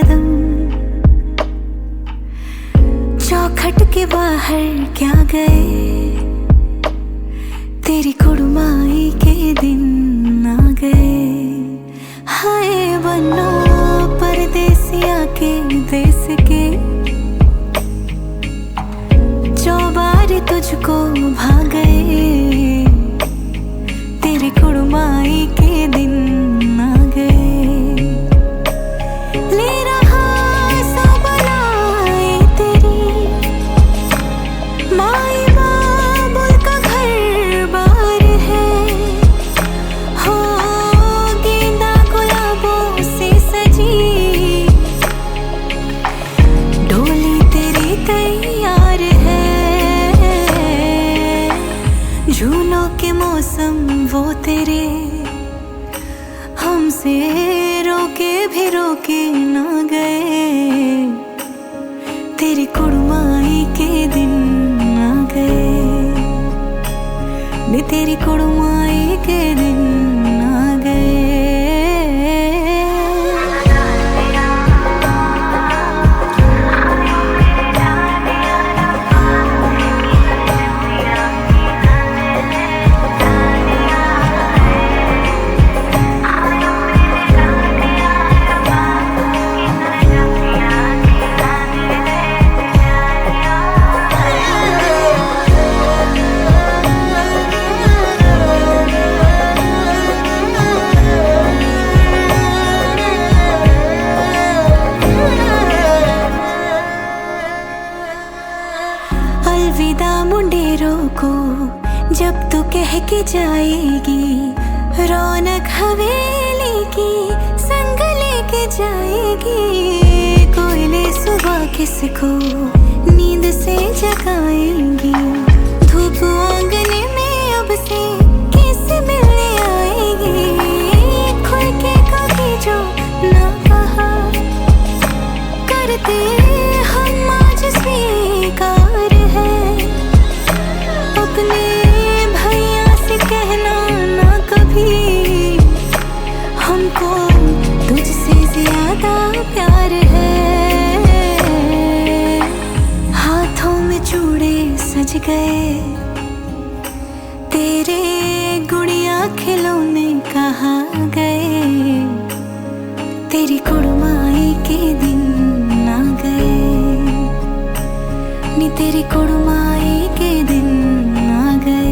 कदम। चौखट के बाहर क्या गए, तेरी कुड़माई के दिन आ गए। हाय बनो परदेसिया के देश के, चौबार तुझको भा गए, तेरी कुड़माई के दिन आ गए। ले रहा सब लाए तेरी माई बाबुल का घर बार है, हो गेंदा गुलाबों से सजी डोली तेरी तैयार है। झूलों के मौसम वो तेरे, हमसे रोके भी रोके ना गए, तेरी कुड़माई के दिन आ गए, नी तेरी कुड़माई के दिन आ गए। अलविदा मुंडेरों को जब तू कह के जाएगी, रौनक हवेली की संग लेके जाएगी। कोयले सुबह किसको नींद से जगाएगी, धूप आंगने में अब से किस मिलने आएगी। खुल के कभी जो ना कहा करते हम आज स्वीकार है, अपने भैया से कहना ना कभी, हमको तुझसे ज्यादा प्यार है। हाथों में चूड़े सज गए, तेरे गुड़िया खिलौने कहाँ गए, तेरी कुड़माई के दिन आ गए, नी तेरी कुड़माई के दिन आ गए।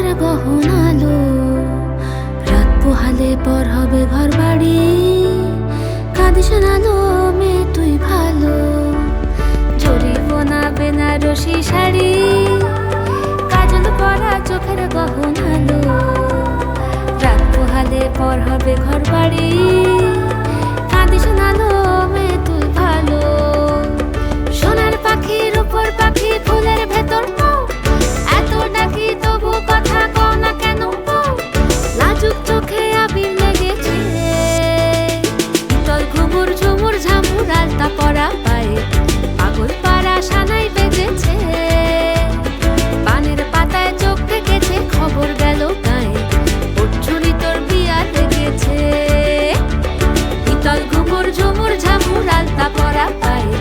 চোখের গহনালো, রাত পোহালে পর হবে ঘর বাড়ি। কাঁদিস না লো মেয়ে তুই ভালো, জরিব না বেনারসি শাড়ি। কাজল পরা চোখের গহনালো, রাত পোহালে পর হবে ঘর বাড়ি। কাঁদিস না লো মেয়ে তুই ভালো, সোনার পাখির উপর পাখি ফুলের ভেতর এত ডাকি তবু কথা কও না কেন? লাজুক চোখে আবির লেগেছে, তোর ঘুমুর ঝুমুর ঝামুর আলতা পরা পায়ে পাগল পাড়া সানাই বেজেছে। পানের পাতায় চোখ থেকেছে, খবর গেল গায়ে ওর ছুরি তোর বিয়া লেগেছে। তোর ঘুমুর ঝুমুর ঝামুর আলতা পরা পায়ে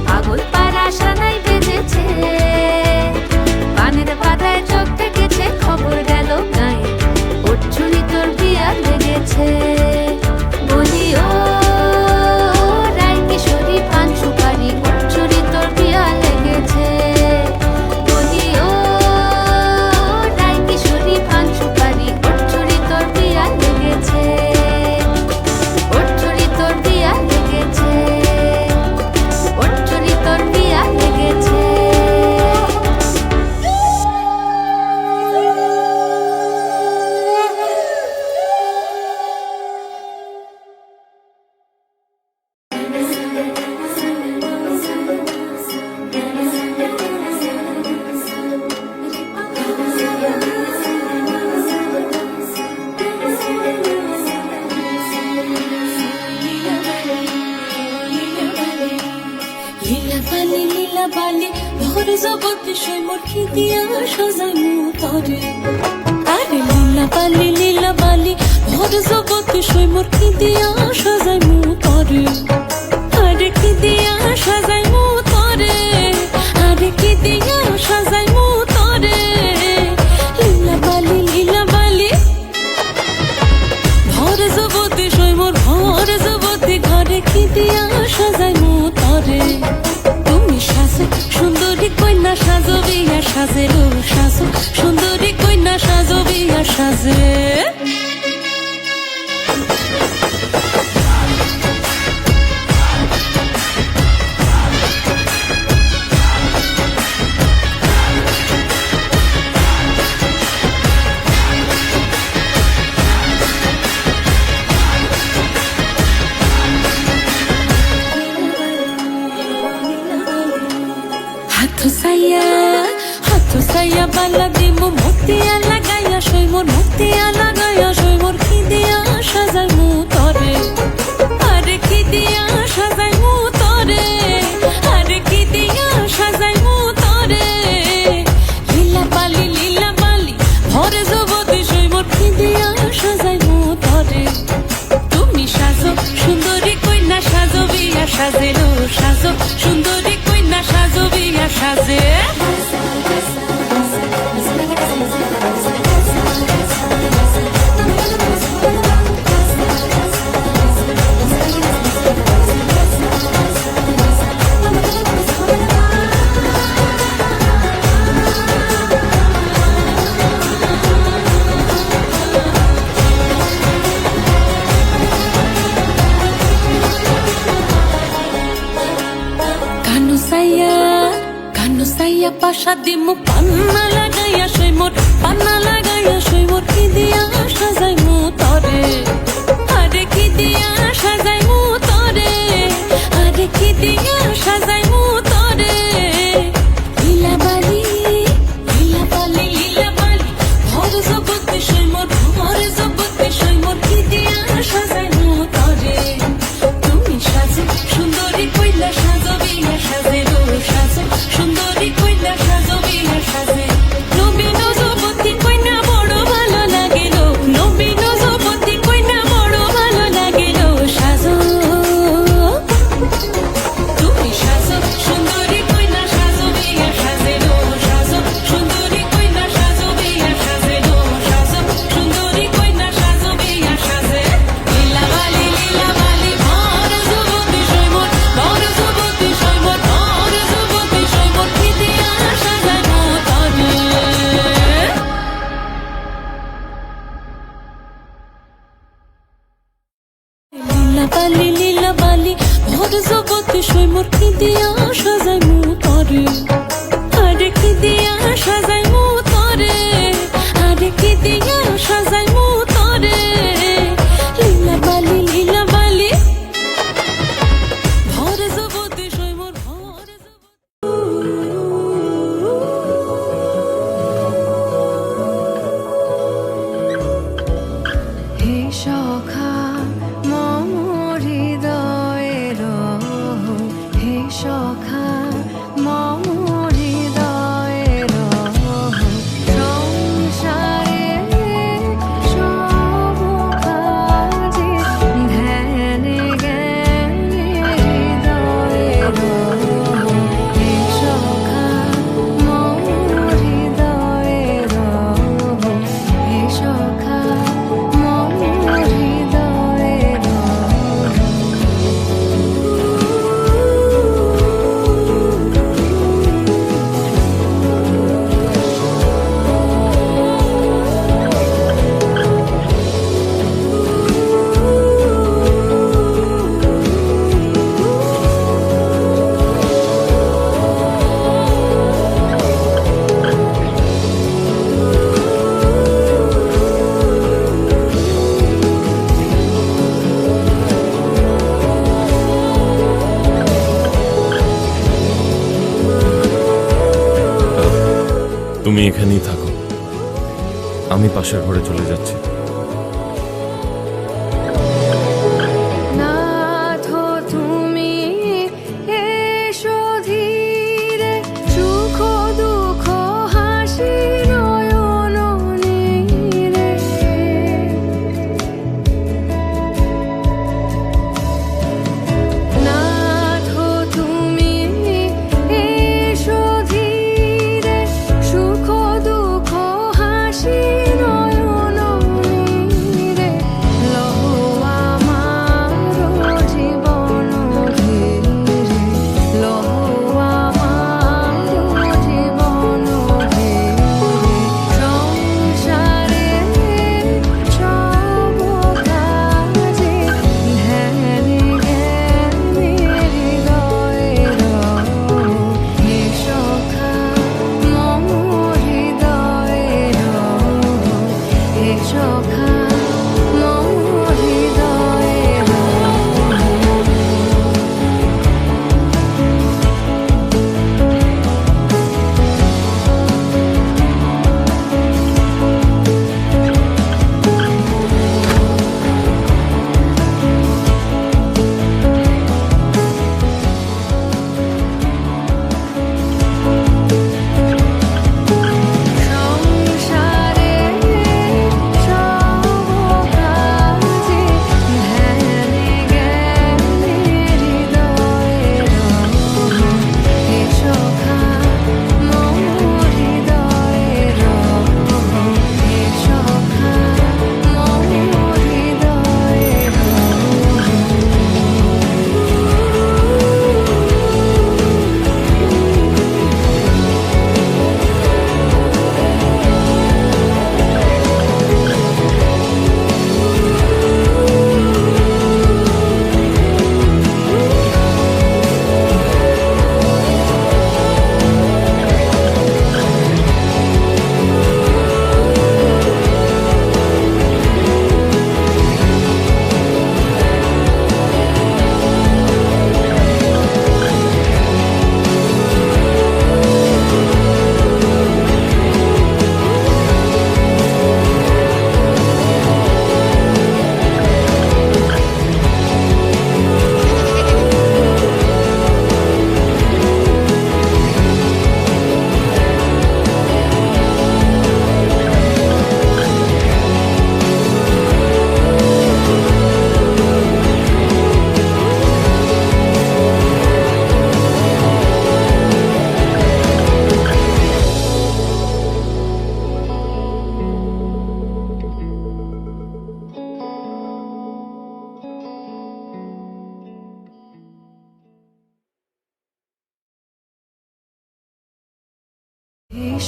পাগল পাড়া সানাই বেজেছে। পানের পাতায় চোখ থেকেছে, খবর গেল গায়ে ওর ছুরি তোর বিয়া লেগেছে। বলি ও রায় কিশোরী পান সুপারি, ওর ছুরি তোর বিয়া লেগেছে। বলি ও রায় কিশোরী পান সুপারি, ওর ছুরি তোর বিয়া লেগেছে। ওর ছুরি তোর বিয়া লেগেছে, ওর ছুরি তোর বিয়া লেগেছে। লীলা বালি ভোর জগতে সই মোর খিদিয়া সাজাই মুতরে। আরে লীলা বালি ভোর জগতে সই মোর খিদিয়া সাজাই মুতরে। আরে খিদিয়া সাজাই মুতরে, আরে খিদিয়া সাজাই মুতরে। লীলা বালি ভোর জগতে সই মোর ভোর জগতে ঘরে খিদিয়া সাজাই মুতরে। সাজো সুন্দরী কন্যা সাজো বিয়া সাজে লো, সাজো সুন্দরী কন্যা সাজো বিয়া সাজে। হাতো সাইয়া বালা দিমু মুতিয়া লাগাইয়া সই মোর, মুতিয়া লাগাইয়া সই মোর খিদিয়া সাজাই মুতরে। আরে খিদিয়া সাজাই মুতরে, আরে খিদিয়া সাজাই মুতরে। লীলা বালি ভরে জগতে সই মোর খিদিয়া সাজাই মুতরে। তুমি সাজো সুন্দরী কন্যা সাজো বিয়া সাজে লো, সাজো সুন্দরী কন্যা সাজো বিয়া সাজে। কানু সাইয়া পাশা দিমু পান্না লাগাইয়া সই মোর, পান্না লাগাইয়া সই মোর খিদিয়া সাজাই মুতরে। আরে খিদিয়া সাজাই মুতরে, আরে খিদিয়া সাজাই মুতরে। লীলা বালি ভোর জগতে সই মোর, ভোর জগতে সই মোর খিদিয়া সাজাই মুতরে। তুমি সাজো সুন্দরী কইলা সাজো বিয়া সাজে লো, সাজো সুন্দরী কইলা সাজো বিয়া সাজে। নবীন জগতি কইনা বড় ভালো লাগিল, নবীন জগতি কইনা বড় ভালো লাগিল। সাজো তুমি এখানেই থাকো, আমি পাশের ঘরে চলে যাচ্ছি।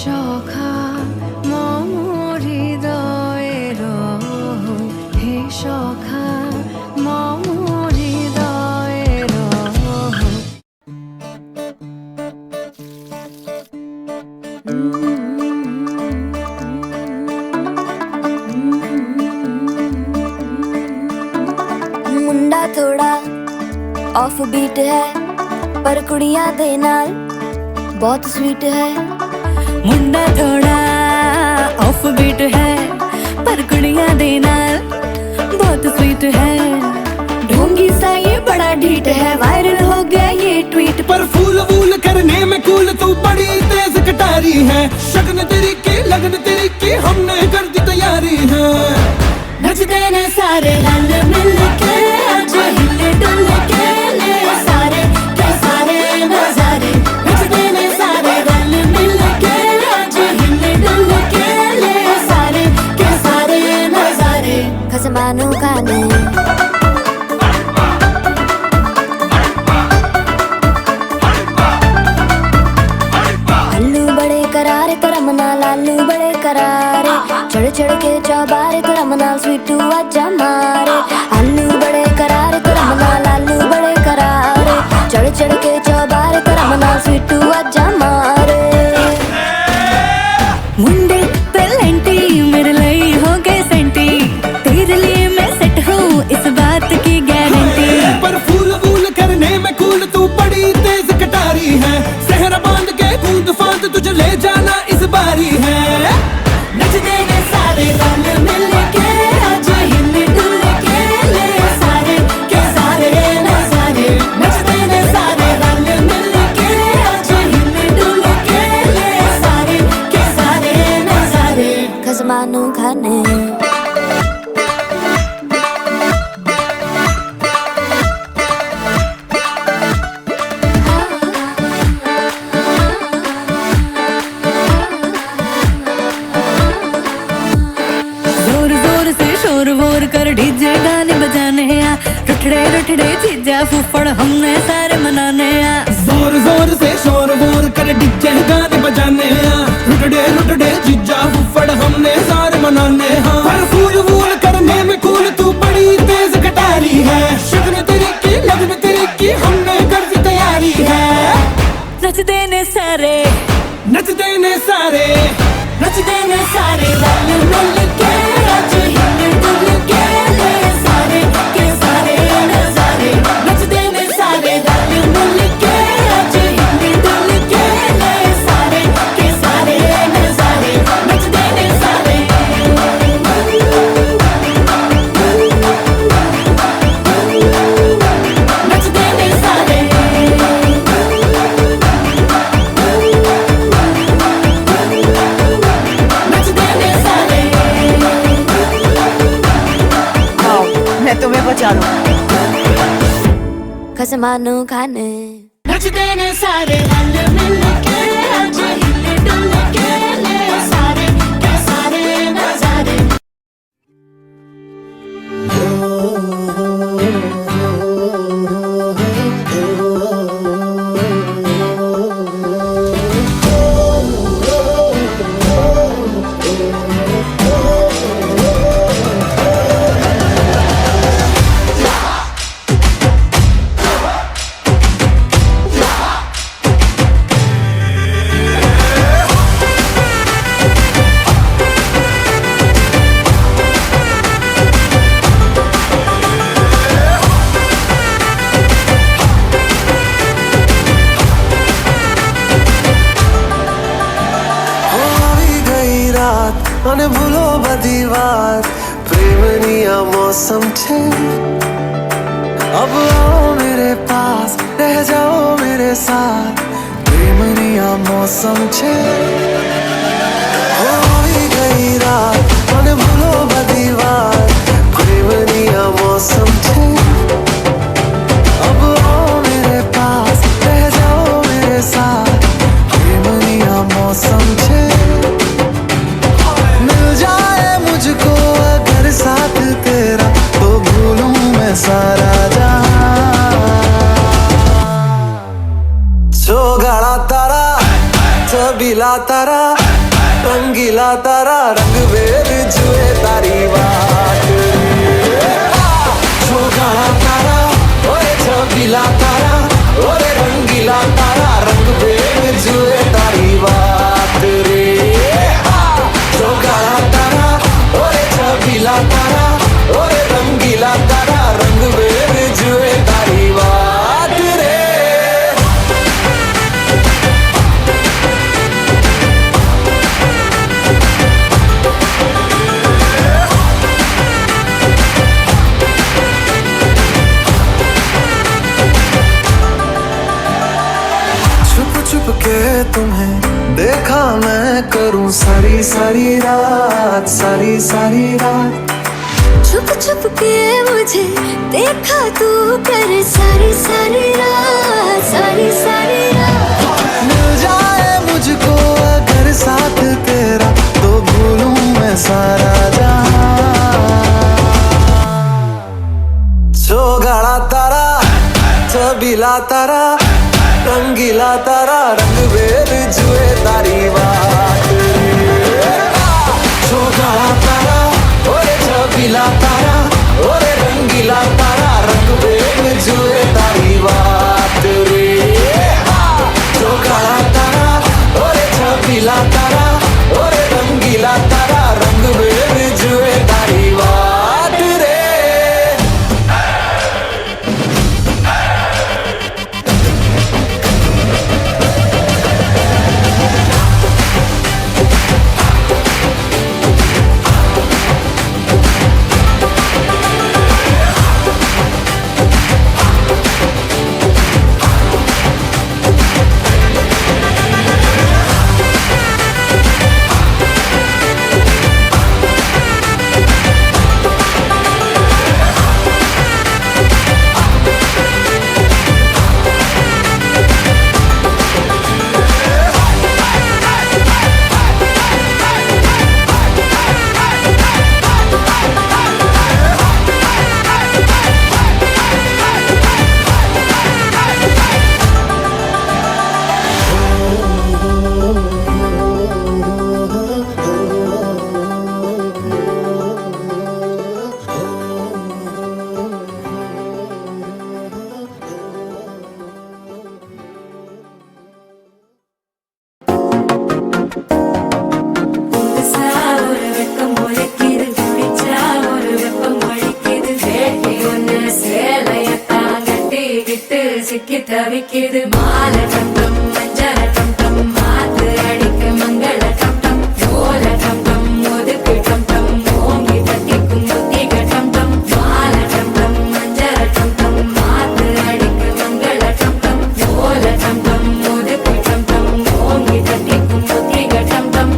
সখা মম হৃদয়ের, হে সখা মম হৃদয়ের। मुंडा थोड़ा ऑफ बीट है पर कुड़ियां दे नाल बहुत स्वीट है। मुंडा थोड़ा ऑफ बीट है पर कुड़ियां दे नाल बहुत स्वीट है। ढोंगी सा ये बड़ा ढीठ है, वायरल हो गया ये ट्वीट पर फूल वूल करने में कूल तू बड़ी तेज कटारी है। शगन तेरी की लगन तेरी की हमने कर दी तैयारी है। नचते ने सारे रल मिल के आज हिले डुल के ले सारे के सारे नजारे। नचते ने सारे रल मिल के आज हिले डुल के ले सारे के सारे नजारे। खसमानों का ने अल्लू बड़े करारे तो रमना लालू बड़े करारे। चढ़ चढ़ के चौबारे तो रमना स्वीटू आजा मारे। अल्लू बड़े करारे तो रमना लालू बड़े करारे। चढ़ चढ़ के चौबारे तो रमना स्वीटू आजा मारे। मुंडे पेलेंटी मेरे लिए हो गए सेंटी, तेरे लिए मैं सेट हूँ इस बात की गारंटी। पर फूल वूल करने में कूल तू बड़ी तेज कटारी है। सहरा बांध के कूद फांद तुझे ले जाना इस बारी है। पर डीजे गाने बजाने आ, रुठड़े रुठड़े जीजा फूफड़ हमने सारे मनाने आ। जोर जोर से शोर वोर कर डीजे गाने बजाने हैं, रुटड़े रुटड़े जीजा फुफड़ हमने सारे मनाने हैं। पर फूल वूल करने में कूल तू बड़ी तेज कटारी है, शगन तेरी की लगन तेरी की हमने कर दी तैयारी है। नचदे ने सारे नचदे ने सारे नचदे ने सारे रल मिल के आज हिल डुल के ले सारे के सारे नजारे। नचदे ने सारे रल मिल के आज हिल डुल के ले सारे के सारे नजारे। नचदे ने सारे नचदे ने सारे नचदे ने सारे। आओ मैं तुम्हें बचा लूं। खसमानो खाने नचदे ने सारे रल मिल के आज हिल डुल के ले सारे के सारे नजारे। આવી ગઈ રાત અને ભૂલો બધી વાત, પ્રેમની આ મૌસમ છે। अब आओ मेरे पास रह जाओ मेरे साथ, प्रेमनी आ मौसम छे। આવી ગઈ રાત અને ભૂલો બધી વાત, પ્રેમની આ મૌસમ છે। अब आओ मेरे पास रह जाओ मेरे साथ, प्रेमनी आ मौसम छे। मिल जाए मुझको अगर साथ तेरा, तो भूलूं मैं सारा जहां। चौगाड़ा तारा छबीला तारा रंगीला तारा, रंग बेर जुए तारी बात। चौगाड़ा तारा ओए छबीला तारा ओरे रंगीला तारा, रंग बेर जुए तारी बात रे। चौगाड़ा तारा ओरे छबीला तारा ओरे रंगीला तारा, रंग बेर जुए तारी बात रे। छुप छुप के तुम्हें देखा मैं करूं सारी सारी रात, सारी सारी रात। छुप छुप के मुझे देखा तू कर सारी सारी रात, सारी सारी रात। मिल जाए मुझको अगर साथ तेरा, तो भूलूं मैं सारा जहां। चौगाड़ा तारा छबीला तारा रंगीला तारा, रंग बेर जुए तारी बात। चौगाड़ा तारा ओरे छबीला तारा ओरे रंगीला तारा, रंग बेर जुए तारी बात रे। चौगाड़ा तारा ओरे छबीला तारा ओरे रंगीला तारा, रंग बेर जुए तारी बात रे। சிக்கி தவிக்குது மாலை டம் டம் மஞ்சள டம் டம் மாத்து அடிக்க மங்கள டம் டம் ஓல டம் டம் ஒதுக்கு டம் டம் ஓங்கி தட்டிக்கும் முத்திக டம் டம் மாலை டம் டம் மஞ்சள டம் டம் மாத்து அடிக்க மங்கள டம் டம் ஓல டம் டம் ஒதுக்கு டம் டம் ஓங்கி தட்டிக்கும் முத்திக டம் டம்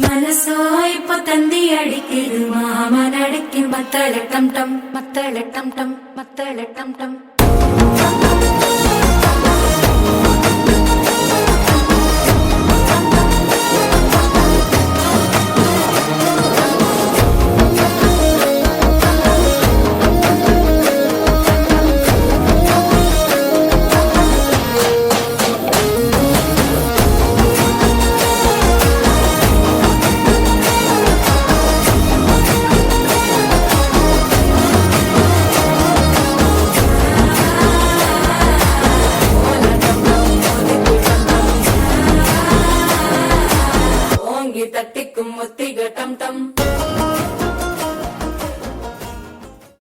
மனசோ இப்போ தந்தி அடிக்குது மாமன் அடிக்கு மத்தள டம் டம் மத்தள டம் டம் மத்தள டம் டம் ஓங்கி தட்டிக்கும் முத்திக டம் டம்